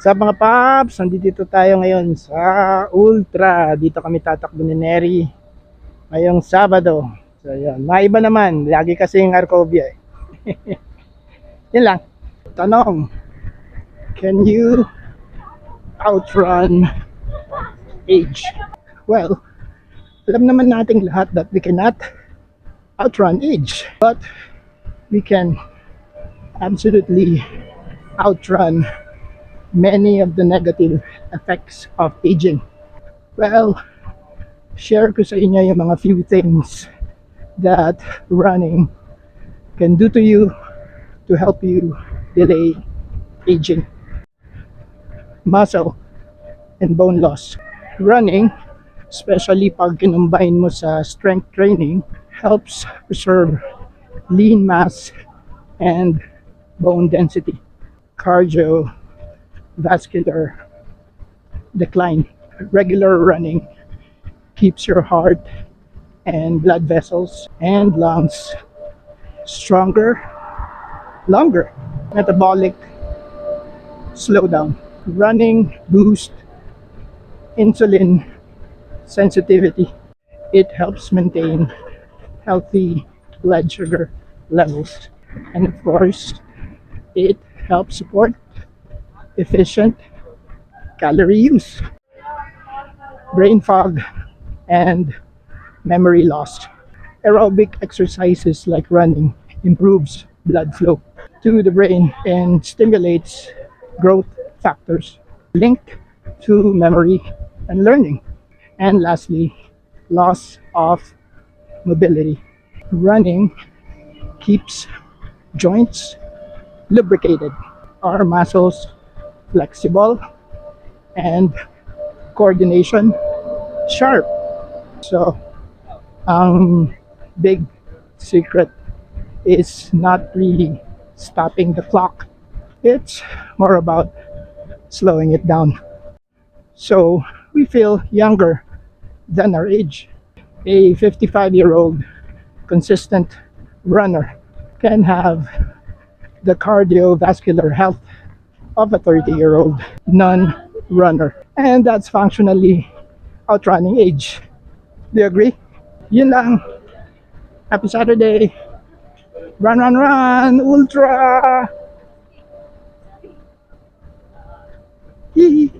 Sa mga paps, nandito tayo ngayon sa Ultra. Dito kami tatakbo ni Neri ngayong Sabado. So yun, maiba naman, lagi kasing Arcovia eh. Yun lang. Tanong, can you outrun age? Well, alam naman nating lahat that we cannot outrun age, but we can absolutely outrun many of the negative effects of aging. Well, share ko sa inyo yung mga few things that running can do to you to help you delay aging. Muscle and bone loss. Running, especially pag kinumbine mo sa strength training, helps preserve lean mass and bone density. Cardiovascular decline. Regular running keeps your heart and blood vessels and lungs stronger, longer. Metabolic slowdown. Running boosts insulin sensitivity. It helps maintain healthy blood sugar levels. And of course, it helps support efficient calorie use. Brain fog and memory loss. Aerobic exercises like running improves blood flow to the brain and stimulates growth factors linked to memory and learning. And lastly, loss of mobility. Running keeps joints lubricated, our muscles flexible, and coordination sharp. So, ang big secret is not really stopping the clock. It's more about slowing it down. So, we feel younger than our age. A 55-year-old consistent runner can have the cardiovascular health of a 30-year-old non-runner. And that's functionally outrunning age. Do you agree? Yun lang. Happy Saturday. Run, run, run. Ultra. Hee